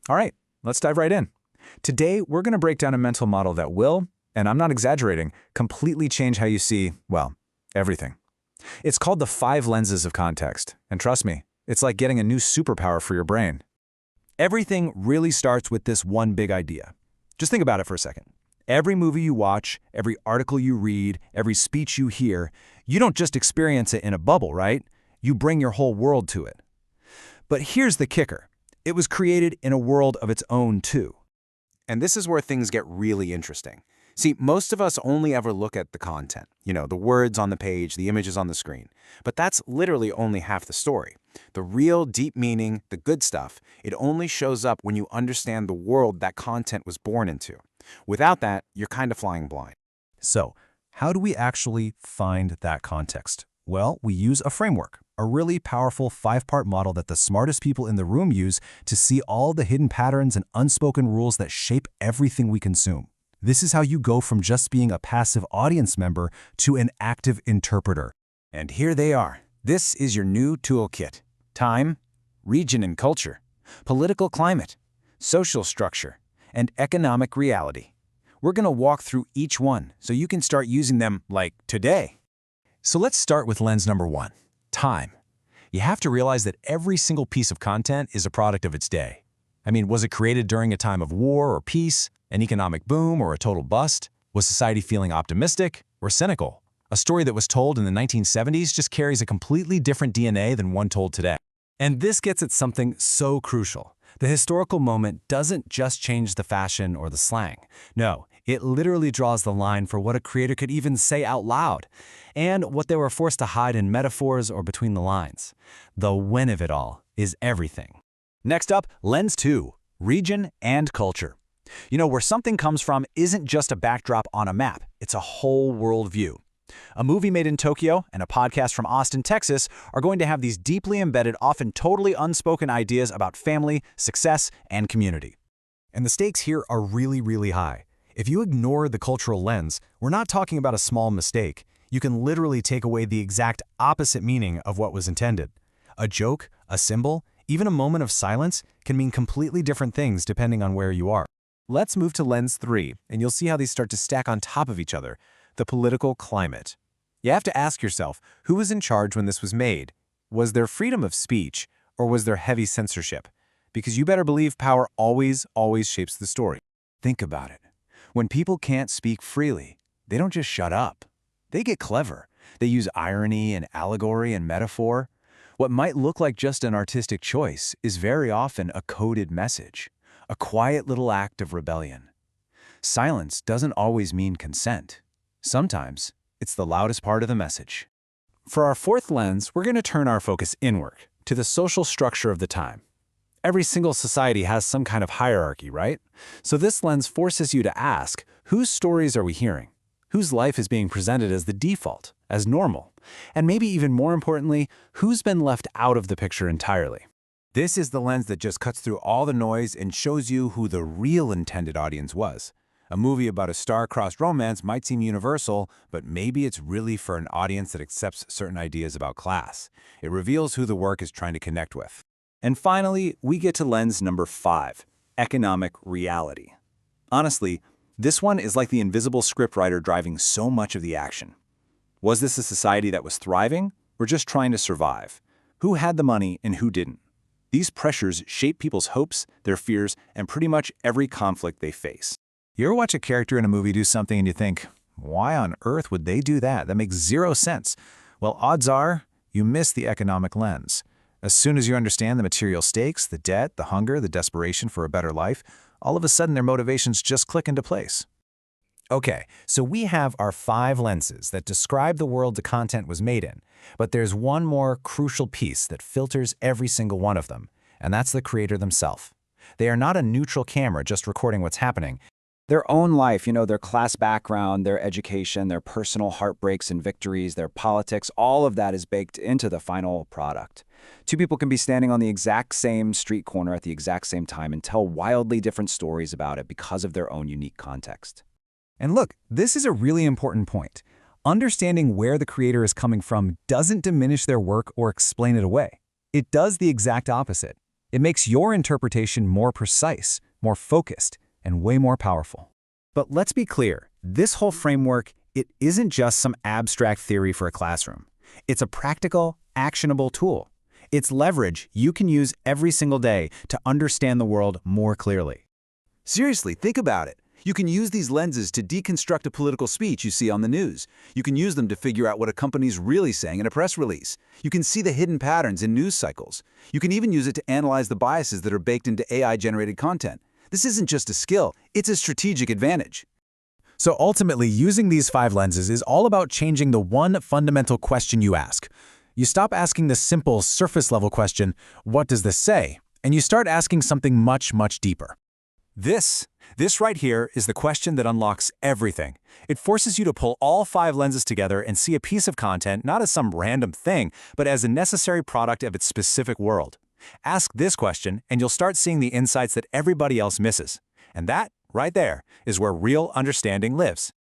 All right, let's dive right in. Today, we're going to break down a mental model that will, and I'm not exaggerating, completely change how you see, well, everything. It's called the 5 lenses of context, and trust me, it's like getting a new superpower for your brain. Everything really starts with this one big idea. Just think about it for a second. Every movie you watch, every article you read, every speech you hear, you don't just experience it in a bubble, right? You bring your whole world to it. But here's the kicker. It was created in a world of its own, too. And this is where things get really interesting. See, most of us only ever look at the content, the words on the page, the images on the screen. But that's literally only half the story. The real deep meaning, the good stuff, it only shows up when you understand the world that content was born into. Without that, you're kind of flying blind. So, how do we actually find that context? Well, we use a framework, a really powerful 5-part model that the smartest people in the room use to see all the hidden patterns and unspoken rules that shape everything we consume. This is how you go from just being a passive audience member to an active interpreter. And here they are. This is your new toolkit. Time, region and culture, political climate, social structure, and economic reality. We're going to walk through each one so you can start using them like today. So let's start with lens number 1, time. You have to realize that every single piece of content is a product of its day. I mean, was it created during a time of war or peace, an economic boom or a total bust? Was society feeling optimistic or cynical? A story that was told in the 1970s just carries a completely different DNA than one told today. And this gets at something so crucial. The historical moment doesn't just change the fashion or the slang. No, it literally draws the line for what a creator could even say out loud, and what they were forced to hide in metaphors or between the lines. The when of it all is everything. Next up, lens 2, region and culture. Where something comes from isn't just a backdrop on a map, it's a whole worldview. A movie made in Tokyo and a podcast from Austin, Texas are going to have these deeply embedded, often totally unspoken ideas about family, success, and community. And the stakes here are really, really high. If you ignore the cultural lens, we're not talking about a small mistake. You can literally take away the exact opposite meaning of what was intended. A joke, a symbol, even a moment of silence can mean completely different things depending on where you are. Let's move to lens 3, and you'll see how these start to stack on top of each other. The political climate. You have to ask yourself, who was in charge when this was made? Was there freedom of speech, or was there heavy censorship? Because you better believe power always shapes the story. Think about it. When people can't speak freely, they don't just shut up. They get clever. They use irony and allegory and metaphor. What might look like just an artistic choice is very often a coded message, a quiet little act of rebellion. Silence doesn't always mean consent. Sometimes, it's the loudest part of the message. For our 4th lens, we're going to turn our focus inward, to the social structure of the time. Every single society has some kind of hierarchy, right? So this lens forces you to ask, whose stories are we hearing? Whose life is being presented as the default, as normal? And maybe even more importantly, who's been left out of the picture entirely? This is the lens that just cuts through all the noise and shows you who the real intended audience was. A movie about a star-crossed romance might seem universal, but maybe it's really for an audience that accepts certain ideas about class. It reveals who the work is trying to connect with. And finally, we get to lens number 5, economic reality. Honestly, this one is like the invisible scriptwriter driving so much of the action. Was this a society that was thriving or just trying to survive? Who had the money and who didn't? These pressures shape people's hopes, their fears, and pretty much every conflict they face. You ever watch a character in a movie do something and you think, why on earth would they do that? That makes zero sense. Well, odds are you miss the economic lens. As soon as you understand the material stakes, the debt, the hunger, the desperation for a better life, all of a sudden their motivations just click into place. Okay, so we have our 5 lenses that describe the world the content was made in, but there's one more crucial piece that filters every single one of them, and that's the creator themselves. They are not a neutral camera just recording what's happening. Their own life, their class background, their education, their personal heartbreaks and victories, their politics, all of that is baked into the final product. 2 people can be standing on the exact same street corner at the exact same time and tell wildly different stories about it because of their own unique context. And look, this is a really important point. Understanding where the creator is coming from doesn't diminish their work or explain it away. It does the exact opposite. It makes your interpretation more precise, more focused, and way more powerful. But let's be clear, this whole framework, it isn't just some abstract theory for a classroom. It's a practical, actionable tool. It's leverage you can use every single day to understand the world more clearly. Seriously, think about it. You can use these lenses to deconstruct a political speech you see on the news. You can use them to figure out what a company's really saying in a press release. You can see the hidden patterns in news cycles. You can even use it to analyze the biases that are baked into AI-generated content. This isn't just a skill, it's a strategic advantage. So ultimately, using these 5 lenses is all about changing the one fundamental question you ask. You stop asking the simple, surface-level question, what does this say? And you start asking something much, much deeper. This right here is the question that unlocks everything. It forces you to pull all 5 lenses together and see a piece of content not as some random thing, but as a necessary product of its specific world. Ask this question, and you'll start seeing the insights that everybody else misses. And that, right there, is where real understanding lives.